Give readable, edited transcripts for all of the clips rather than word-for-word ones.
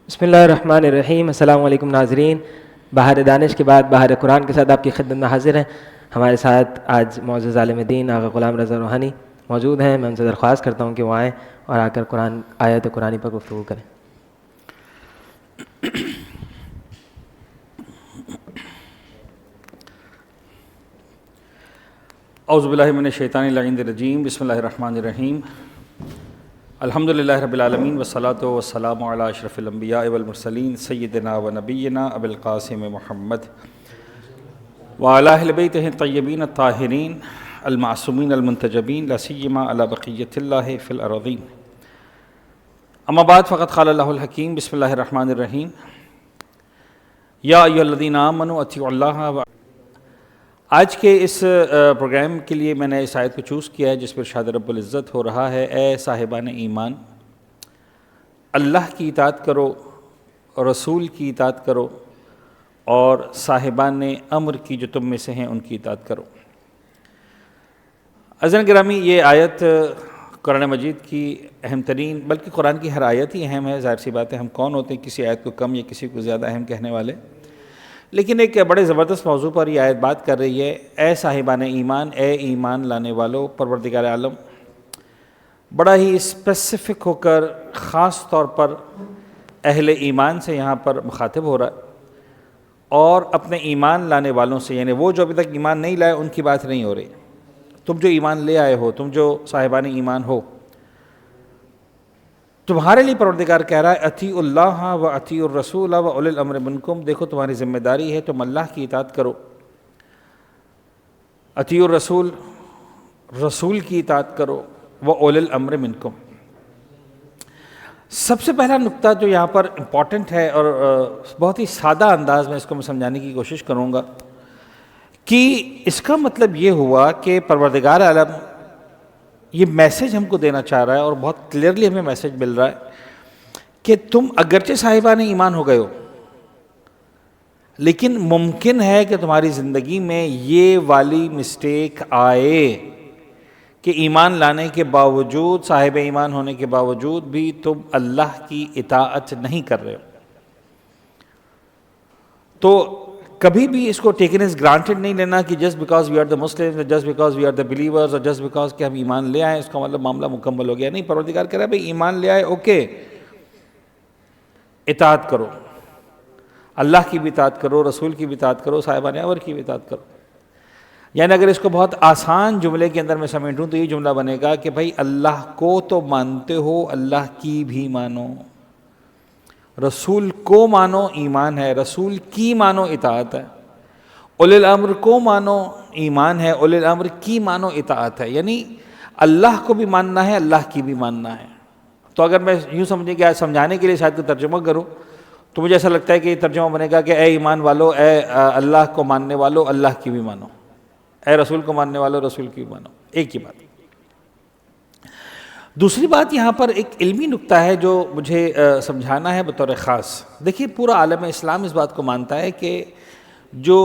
بسم اللہ الرحمن الرحیم۔ السلام علیکم ناظرین، بہار دانش کے بعد بہار قرآن کے ساتھ آپ کی خدمت میں حاضر ہیں۔ ہمارے ساتھ آج معزز عالم دین آقا غلام رضا روحانی موجود ہیں۔ میں ان سے درخواست کرتا ہوں کہ وہ آئیں اور آ کر آیت قرآنی پر گفتگو کریں۔ اعوذ باللہ من الشیطان اللعین الرجیم، بسم اللہ الرحمن الرحیم۔ الحمدللہ رب العالمین والصلاة والسلام علی اشرف الانبیاء والمرسلین سیدنا و نبینا ابی القاسم محمد وعلی اہل بیتہ الطیبین الطاہرین المعصومین المنتجبین لا سیما علی بقیۃ اللہ فی الارضین۔ اما بعد فقد قال اللہ الحکیم، بسم اللہ الرحمن الرحیم۔ یا ایھا الذین آمنوا اطیعوا اللہ۔ آج کے اس پروگرام کے لیے میں نے اس آیت کو چوز کیا ہے جس پر ارشاد رب العزت ہو رہا ہے، اے صاحبان ایمان، اللہ کی اطاعت کرو، رسول کی اطاعت کرو، اور صاحبان امر کی جو تم میں سے ہیں ان کی اطاعت کرو۔ عزیزان گرامی، یہ آیت قرآن مجید کی اہم ترین، بلکہ قرآن کی ہر آیت ہی اہم ہے۔ ظاہر سی بات ہے، ہم کون ہوتے ہیں کسی آیت کو کم یا کسی کو زیادہ اہم کہنے والے، لیکن ایک بڑے زبردست موضوع پر یہ آیت بات کر رہی ہے۔ اے صاحبان ایمان، اے ایمان لانے والو، پروردگار عالم بڑا ہی اسپیسیفک ہو کر خاص طور پر اہل ایمان سے یہاں پر مخاطب ہو رہا ہے، اور اپنے ایمان لانے والوں سے، یعنی وہ جو ابھی تک ایمان نہیں لائے ان کی بات نہیں ہو رہی۔ تم جو ایمان لے آئے ہو، تم جو صاحبان ایمان ہو، تمہارے لیے پروردگار کہہ رہا ہے اطیعوا اللہ و اطیعوا الرسول و اولی الامر منکم۔ دیکھو تمہاری ذمہ داری ہے، تم اللہ کی اطاعت کرو، اطیعوا الرسول، رسول کی اطاعت کرو، و اولی الامر منکم۔ سب سے پہلا نقطہ جو یہاں پر امپورٹنٹ ہے، اور بہت ہی سادہ انداز میں اس کو میں سمجھانے کی کوشش کروں گا، کہ اس کا مطلب یہ ہوا کہ پروردگار عالم یہ میسج ہم کو دینا چاہ رہا ہے، اور بہت کلیئرلی ہمیں میسج مل رہا ہے کہ تم اگرچہ صاحبان ایمان ہو گئے ہو، لیکن ممکن ہے کہ تمہاری زندگی میں یہ والی مسٹیک آئے کہ ایمان لانے کے باوجود، صاحب ایمان ہونے کے باوجود بھی تم اللہ کی اطاعت نہیں کر رہے ہو۔ تو کبھی بھی اس کو ٹیکن ایز گرانٹڈ نہیں لینا کہ just because we are the Muslim, just because we are the believers, اور جسٹ بیکاز کہ ہم ایمان لے آئے اس کا مطلب معاملہ مکمل ہو گیا۔ نہیں، پروردگار کہہ رہا ہے بھئی ایمان لے آئے، اوکے، اطاعت کرو، اللہ کی بھی اطاعت کرو، رسول کی بھی اطاعت کرو، صاحبان امر کی بھی اطاعت کرو۔ یعنی اگر اس کو بہت آسان جملے کے اندر میں سمیٹوں تو یہ جملہ بنے گا کہ بھئی اللہ کو تو مانتے ہو، اللہ کی بھی مانو، رسول کو مانو، ایمان ہے، رسول کی مانو، اطاعت ہے، اولی الامر کو مانو، ایمان ہے، اولی الامر کی مانو، اطاعت ہے۔ یعنی اللہ کو بھی ماننا ہے، اللہ کی بھی ماننا ہے۔ تو اگر میں یوں سمجھیں کہ سمجھانے کے لیے شاید کو ترجمہ کروں تو مجھے ایسا لگتا ہے کہ یہ ترجمہ بنے گا کہ اے ایمان والو، اے اللہ کو ماننے والو، اللہ کی بھی مانو، اے رسول کو ماننے والو، رسول کی بھی مانو۔ ایک ہی بات۔ دوسری بات یہاں پر ایک علمی نقطہ ہے جو مجھے سمجھانا ہے بطور خاص۔ دیکھیے پورا عالم اسلام اس بات کو مانتا ہے کہ جو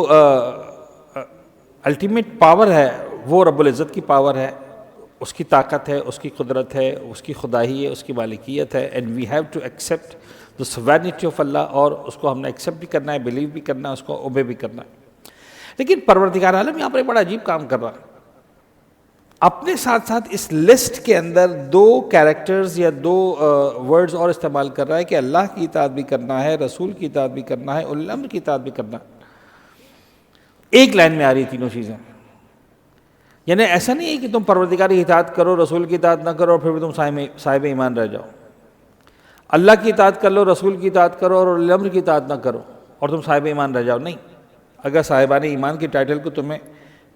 الٹیمیٹ پاور ہے وہ رب العزت کی پاور ہے، اس کی طاقت ہے، اس کی قدرت ہے، اس کی خدائی ہے، اس کی مالکیت ہے، and we have to accept the sovereignty of Allah, اور اس کو ہم نے ایکسیپٹ بھی کرنا ہے، بلیو بھی کرنا ہے، اس کو اوبے بھی کرنا ہے۔ لیکن پروردگار عالم یہاں پر ایک بڑا عجیب کام کر رہا ہے، اپنے ساتھ ساتھ اس لسٹ کے اندر دو کیریکٹرز یا دو ورڈز اور استعمال کر رہا ہے کہ اللہ کی اطاعت بھی کرنا ہے، رسول کی اطاعت بھی کرنا ہے، اولی الامر کی اطاعت بھی کرنا ہے۔ ایک لائن میں آ رہی تینوں چیزیں۔ یعنی ایسا نہیں ہے کہ تم پروردگار کی اطاعت کرو، رسول کی اطاعت نہ کرو اور پھر بھی تم صاحب ایمان رہ جاؤ۔ اللہ کی اطاعت کر لو، رسول کی اطاعت کرو اور اولی الامر کی اطاعت نہ کرو اور تم صاحب ایمان رہ جاؤ۔ نہیں، اگر صاحبان ایمان کی ٹائٹل کو تمہیں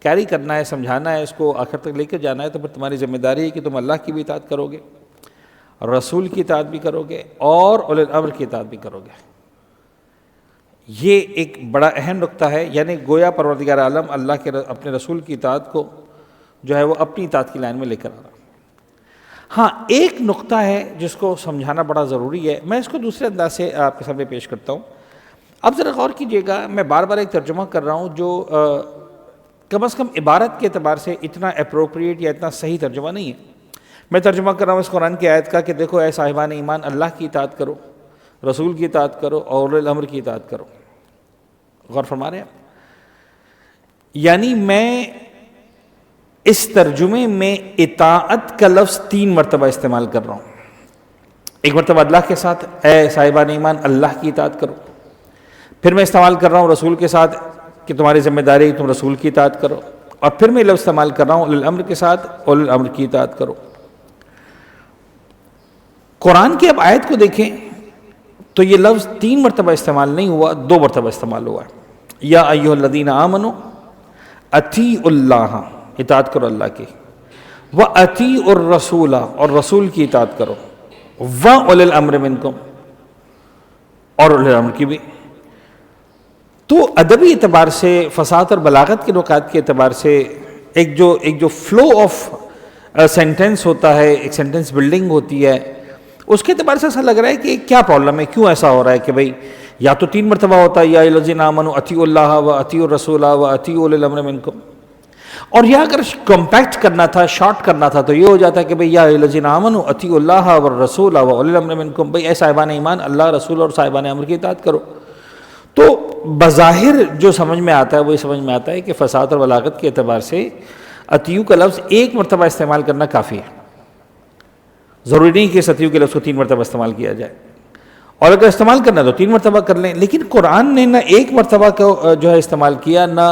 کیری کرنا ہے، سمجھانا ہے، اس کو آخر تک لے کے جانا ہے، تو پھر تمہاری ذمہ داری ہے کہ تم اللہ کی بھی اطاعت کرو گے، رسول کی اطاعت بھی کرو گے، اور اولی الامر کی اطاعت بھی کرو گے۔ یہ ایک بڑا اہم نقطہ ہے۔ یعنی گویا پروردگار عالم اللہ کے اپنے رسول کی اطاعت کو جو ہے وہ اپنی اطاعت کی لائن میں لے کر آ رہا۔ ہاں، ایک نقطہ ہے جس کو سمجھانا بڑا ضروری ہے، میں اس کو دوسرے انداز سے آپ کے سامنے پیش کرتا ہوں۔ اب ذرا غور کیجئے گا، میں بار بار ایک ترجمہ کر رہا ہوں جو کم از کم عبارت کے اعتبار سے اتنا اپروپریٹ یا اتنا صحیح ترجمہ نہیں ہے۔ میں ترجمہ کر رہا ہوں اس قرآن کی آیت کا کہ دیکھو اے صاحبان ایمان، اللہ کی اطاعت کرو، رسول کی اطاعت کرو اور اولی الامر کی اطاعت کرو. غور فرما رہے ہیں آپ؟ یعنی میں اس ترجمے میں اطاعت کا لفظ 3 مرتبہ استعمال کر رہا ہوں. ایک مرتبہ اللہ کے ساتھ، اے صاحبان ایمان اللہ کی اطاعت کرو. پھر میں استعمال کر رہا ہوں رسول کے ساتھ کہ تمہاری ذمہ داری تم رسول کی اطاعت کرو. اور پھر میں لفظ استعمال کر رہا ہوں اولی الامر کے ساتھ، اولی الامر کی اطاعت کرو. قرآن کی اب آیت کو دیکھیں تو یہ لفظ 3 مرتبہ استعمال نہیں ہوا، 2 مرتبہ استعمال ہوا ہے. یا ایھا الذین آمنوا اطیعوا اللہ، اطاعت کرو اللہ کی، واطیعوا الرسول، اور رسول کی اطاعت کرو، واولی الامر منکم، اور اولی الامر کی بھی. تو ادبی اعتبار سے، فصاحت اور بلاغت کے نکات کے اعتبار سے ایک جو فلو آف سینٹنس ہوتا ہے، ایک سینٹنس بلڈنگ ہوتی ہے، اس کے اعتبار سے ایسا لگ رہا ہے کہ کیا پرابلم ہے، کیوں ایسا ہو رہا ہے کہ بھئی یا تو 3 مرتبہ ہوتا ہے یا ایھا الذین آمنوا اطیعوا اللہ واطیعوا الرسول واطیعوا اولی الامر منکم، اور یہ اگر کمپیکٹ کرنا تھا، شارٹ کرنا تھا تو یہ ہو جاتا ہے کہ بھئی یا ایھا الذین آمنوا اطیعوا اللہ والرسول واولی الامر منکم، بھئی اے صاحبان ایمان اللہ، رسول اور صاحبان امر کی اطاعت کرو. تو بظاہر جو سمجھ میں آتا ہے وہ یہ سمجھ میں آتا ہے کہ فصاحت اور بلاغت کے اعتبار سے اطیعوا کا لفظ 1 مرتبہ استعمال کرنا کافی ہے. ضروری نہیں کہ اس اطیعوا کے لفظ کو 3 مرتبہ استعمال کیا جائے، اور اگر استعمال کرنا ہے تو 3 مرتبہ کر لیں. لیکن قرآن نے نہ 1 مرتبہ کو جو ہے استعمال کیا، نہ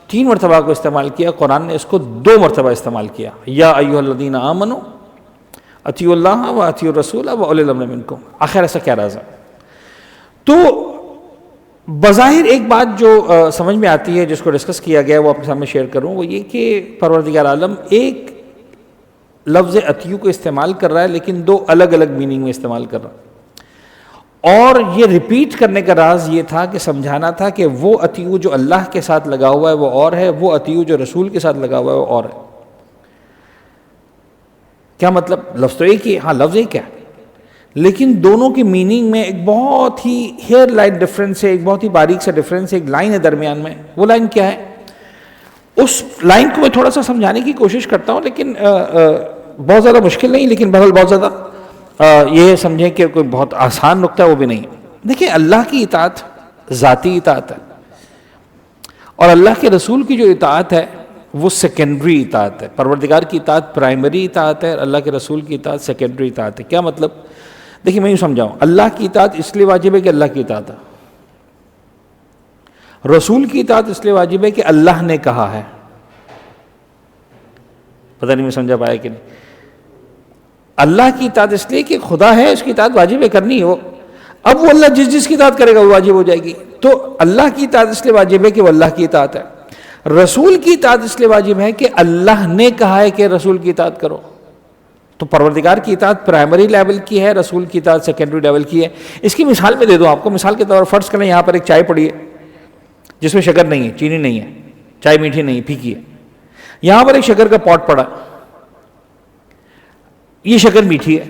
3 مرتبہ کو استعمال کیا. قرآن نے اس کو 2 مرتبہ استعمال کیا. یا ایھا الذین آمنوا اطیعوا اللہ واطیعوا الرسول واولی الامر منکم. آخر ایسا کیا راز ہے؟ تو بظاہر ایک بات جو سمجھ میں آتی ہے، جس کو ڈسکس کیا گیا وہ آپ کے سامنے شیئر کروں، وہ یہ کہ پروردگار عالم ایک لفظ اطیعوا کو استعمال کر رہا ہے لیکن 2 الگ الگ میننگ میں استعمال کر رہا ہے. اور یہ ریپیٹ کرنے کا راز یہ تھا کہ سمجھانا تھا کہ وہ اطیعوا جو اللہ کے ساتھ لگا ہوا ہے وہ اور ہے، وہ اطیعوا جو رسول کے ساتھ لگا ہوا ہے وہ اور ہے. کیا مطلب؟ لفظ تو ایک ہی، ہاں لفظ ایک ہے، لیکن دونوں کی میننگ میں ایک بہت ہی ہیئر لائن ڈفرینس ہے، ایک بہت ہی باریک سا ڈفرینس ہے، ایک لائن ہے درمیان میں. وہ لائن کیا ہے؟ اس لائن کو میں تھوڑا سا سمجھانے کی کوشش کرتا ہوں، لیکن بہت زیادہ مشکل نہیں، لیکن بہرحال بہت زیادہ یہ سمجھیں کہ کوئی بہت آسان نقطہ وہ بھی نہیں. دیکھیں اللہ کی اطاعت ذاتی اطاعت ہے، اور اللہ کے رسول کی جو اطاعت ہے وہ سیکنڈری اطاعت ہے. پروردگار کی اطاعت پرائمری اطاعت ہے، اللہ کے رسول کی اطاعت سیکنڈری اطاعت ہے. کیا مطلب؟ دیکھیں میں یوں سمجھاؤں، اللہ کی اطاعت اس لیے واجب ہے کہ اللہ کی اطاعت ہے، رسول کی اطاعت اس لیے واجب ہے کہ اللہ نے کہا ہے. پتہ نہیں میں سمجھا پایا کہ نہیں. اللہ کی اطاعت اس لیے کہ خدا ہے، اس کی اطاعت واجب ہے کرنی ہو. اب وہ اللہ جس کی اطاعت کرے گا وہ واجب ہو جائے گی. تو اللہ کی اطاعت اس لیے واجب ہے کہ وہ اللہ کی اطاعت ہے. رسول کی اطاعت اس لیے واجب ہے کہ اللہ نے کہا ہے کہ رسول کی اطاعت کرو. تو پروردگار کی اطاعت پرائمری لیول کی ہے، رسول کی اطاعت سیکنڈری لیول کی ہے. اس کی مثال میں دے دوں آپ کو. مثال کے طور پر فرض کریں یہاں پر ایک چائے پڑی ہے جس میں شکر نہیں ہے، چینی نہیں ہے، چائے میٹھی نہیں، پھیکی ہے. یہاں پر ایک شکر کا پاٹ پڑا، یہ شکر میٹھی ہے.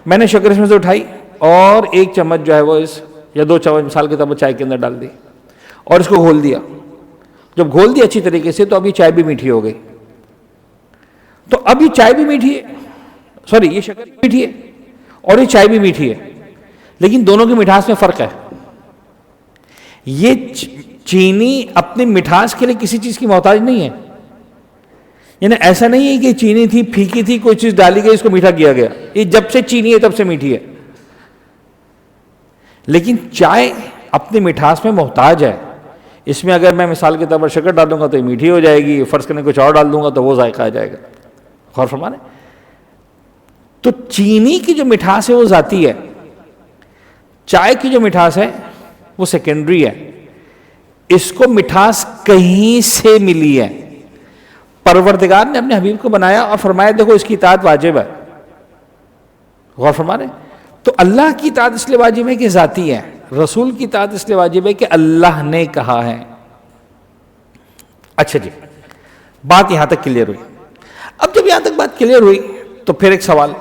میں نے شکر اس میں سے اٹھائی اور 1 چمچ جو ہے وہ یا 2 چمچ مثال کے طور پر چائے کے اندر ڈال دی اور اس کو گھول دیا. جب گھول دیا اچھی طریقے سے تو اب یہ چائے بھی میٹھی ہو گئی. تو اب یہ چائے بھی میٹھی ہے، سوری یہ شکر بھی میٹھی ہے اور یہ چائے بھی میٹھی ہے، لیکن دونوں کی مٹھاس میں فرق ہے. یہ چینی اپنی مٹھاس کے لیے کسی چیز کی محتاج نہیں ہے. یعنی ایسا نہیں ہے کہ چینی تھی، پھیکی تھی، کوئی چیز ڈالی گئی اس کو میٹھا کیا گیا. یہ جب سے چینی ہے تب سے میٹھی ہے. لیکن چائے اپنی مٹھاس میں محتاج ہے. اس میں اگر میں مثال کے طور پر شکر ڈالوں گا تو یہ میٹھی ہو جائے گی، فرض کرنے کچھ اور ڈال دوں گا تو وہ ذائقہ آ جائے گا. غور فرمانے. تو چینی کی جو مٹھاس ہے وہ ذاتی ہے، چائے کی جو مٹھاس ہے وہ سیکنڈری ہے. اس کو مٹھاس کہیں سے ملی ہے. پروردگار نے اپنے حبیب کو بنایا اور فرمایا دیکھو اس کی اطاعت واجب ہے. غور فرمانے. تو اللہ کی اطاعت اس لیے واجب ہے کہ ذاتی ہے، رسول کی اطاعت اس لیے واجب ہے کہ اللہ نے کہا ہے. اچھا جی، بات یہاں تک کلیئر ہوئی. اب جب یہاں تک بات کلیئر ہوئی تو پھر ایک سوال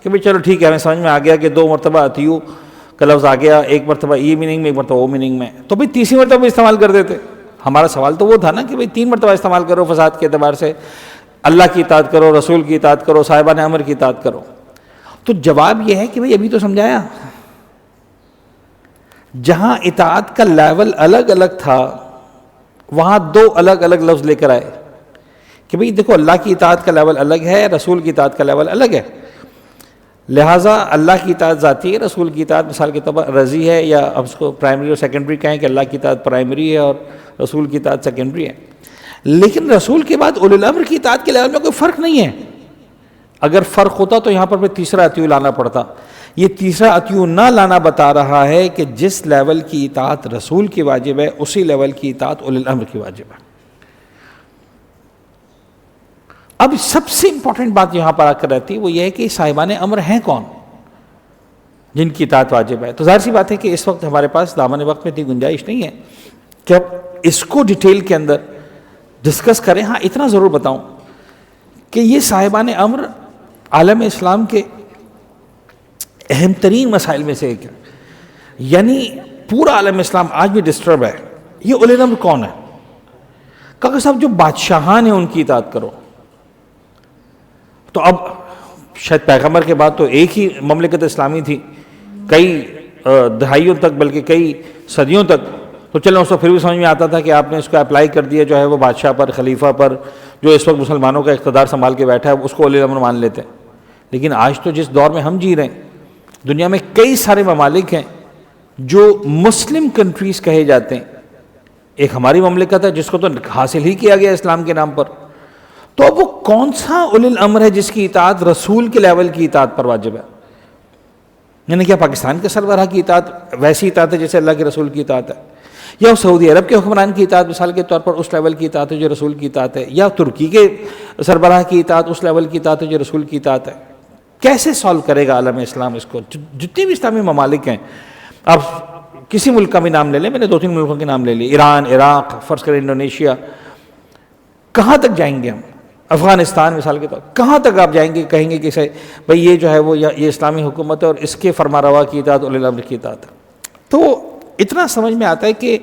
کہ بھئی چلو ٹھیک ہے، ہمیں سمجھ میں آ گیا کہ 2 مرتبہ اطیعوا کا لفظ آ گیا، 1 مرتبہ یہ میننگ میں، 1 مرتبہ وہ میننگ میں، تو بھئی تیسری مرتبہ بھی استعمال کر دیتے. ہمارا سوال تو وہ تھا نا کہ بھئی 3 مرتبہ استعمال کرو فصاحت کے اعتبار سے، اللہ کی اطاعت کرو، رسول کی اطاعت کرو، صاحبان امر کی اطاعت کرو. تو جواب یہ ہے کہ بھئی ابھی تو سمجھایا، جہاں اطاعت کا لیول الگ الگ تھا وہاں دو الگ الگ لفظ لے کر آئے کہ بھئی دیکھو اللہ کی اطاعت کا لیول الگ ہے، رسول کی اطاعت کا لیول الگ ہے، لہٰذا اللہ کی اطاعت ذاتی ہے، رسول کی اطاعت مثال کے طور پر رضی ہے، یا اب اس کو پرائمری اور سیکنڈری کہیں کہ اللہ کی اطاعت پرائمری ہے اور رسول کی اطاعت سیکنڈری ہے. لیکن رسول کے بعد اولی الامر کی اطاعت کے لیول میں کوئی فرق نہیں ہے. اگر فرق ہوتا تو یہاں پر تیسرا اطیعوا لانا پڑتا. یہ تیسرا اطیعوا نہ لانا بتا رہا ہے کہ جس لیول کی اطاعت رسول کی واجب ہے اسی لیول کی اطاعت اولی الامر کی واجب ہے. اب سب سے امپورٹنٹ بات یہاں پر آ کر رہتی ہے وہ یہ ہے کہ صاحبان امر ہیں کون جن کی اطاعت واجب ہے. تو ظاہر سی بات ہے کہ اس وقت ہمارے پاس دامن وقت میں اتنی گنجائش نہیں ہے کہ اب اس کو ڈیٹیل کے اندر ڈسکس کریں. ہاں اتنا ضرور بتاؤں کہ یہ صاحبان امر عالم اسلام کے اہم ترین مسائل میں سے ایک ہے. یعنی پورا عالم اسلام آج بھی ڈسٹرب ہے. یہ اولی الامر کون ہے؟ کاکا صاحب جو بادشاہان ہیں ان کی اطاعت کرو. تو اب شاید پیغمبر کے بعد تو ایک ہی مملکت اسلامی تھی کئی دہائیوں تک، بلکہ کئی صدیوں تک. تو چلو اس کو پھر بھی سمجھ میں آتا تھا کہ آپ نے اس کو اپلائی کر دیا جو ہے وہ بادشاہ پر، خلیفہ پر، جو اس وقت مسلمانوں کا اقتدار سنبھال کے بیٹھا ہے اس کو اولی الامر مان لیتے ہیں. لیکن آج تو جس دور میں ہم جی رہے ہیں دنیا میں کئی سارے ممالک ہیں جو مسلم کنٹریز کہے جاتے ہیں. ایک ہماری مملکت ہے جس کو تو حاصل ہی کیا گیا اسلام کے نام پر. تو اب وہ کون سا اولی الامر ہے جس کی اطاعت رسول کے لیول کی اطاعت پر واجب ہے؟ یعنی کیا پاکستان کے سربراہ کی اطاعت ویسی اطاعت ہے جیسے اللہ کے رسول کی اطاعت ہے، یا سعودی عرب کے حکمران کی اطاعت مثال کے طور پر اس لیول کی اطاعت ہے جو رسول کی اطاعت ہے، یا ترکی کے سربراہ کی اطاعت اس لیول کی اطاعت ہے جو رسول کی اطاعت ہے؟ کیسے سالو کرے گا عالم اسلام اس کو؟ جتنے بھی اسلامی ممالک ہیں، آپ کسی ملک کا بھی نام لے لیں، میں نے 2-3 ملکوں کے نام لے لیے، ایران، عراق، فرض کریں انڈونیشیا. کہاں تک جائیں گے ہم؟ افغانستان مثال کے طور کہاں تک آپ جائیں گے کہیں گے کہ بھئی یہ جو ہے وہ یہ اسلامی حکومت ہے اور اس کے فرما روا کی اطاعت اولی الامر کی اطاعت ہے؟ تو اتنا سمجھ میں آتا ہے کہ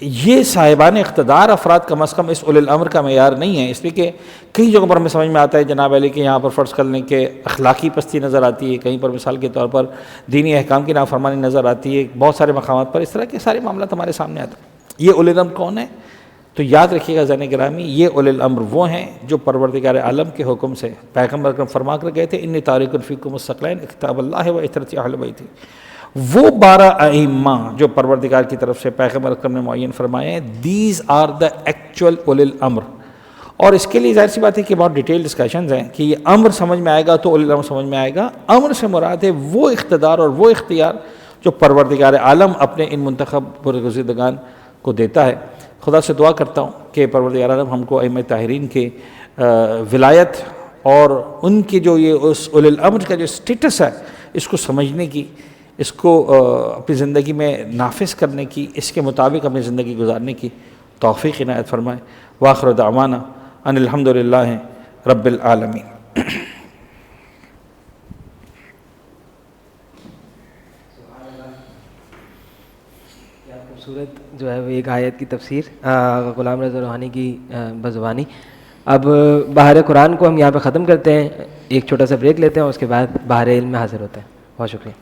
یہ صاحبان اقتدار افراد کم از کم اس اولی الامر کا معیار نہیں ہے. اس لیے کہ کئی جگہوں پر ہمیں سمجھ میں آتا ہے جناب علی کہ یہاں پر فرض کر لیں کہ اخلاقی پستی نظر آتی ہے، کہیں پر مثال کے طور پر دینی احکام کی نافرمانی نظر آتی ہے، بہت سارے مقامات پر اس طرح کے سارے معاملات ہمارے سامنے آتے ہیں. یہ اولی الامر کون ہے؟ تو یاد رکھیے گا ذہن گرامی، یہ اولی الامر وہ ہیں جو پروردگار عالم کے حکم سے پیغمبر اکرم فرما کر گئے تھے انی تارک فیکم الثقلین کتاب اللہ و عترۃ اہل بیتی. وہ 12 ائمہ جو پروردگار کی طرف سے پیغمبر اکرم نے معین فرمائے ہیں، دیز آر دا ایکچوئل اولی الامر. اور اس کے لیے ظاہر سی بات ہے کہ بہت ڈیٹیل ڈسکشنز ہیں کہ یہ امر سمجھ میں آئے گا تو اولی الامر سمجھ میں آئے گا. امر سے مراد ہے وہ اقتدار اور وہ اختیار جو پروردگار عالم اپنے ان منتخب برگزیدگان کو دیتا ہے. خدا سے دعا کرتا ہوں کہ پروردگار عالم ہم کو ائمہ طاہرین کے ولایت اور ان کے جو یہ اس اولی الامر کا جو اسٹیٹس ہے اس کو سمجھنے کی، اس کو اپنی زندگی میں نافذ کرنے کی، اس کے مطابق اپنی زندگی گزارنے کی توفیق عنایت فرمائے. وآخر دعوانا ان الحمدللہ رب العالمین. خوبصورت جو ہے وہ ایک آیت کی تفسیر غلام رضا روحانی کی بزبانی. اب بحر قرآن کو ہم یہاں پہ ختم کرتے ہیں، ایک چھوٹا سا بریک لیتے ہیں، اس کے بعد بحر علم میں حاضر ہوتے ہیں. بہت شکریہ.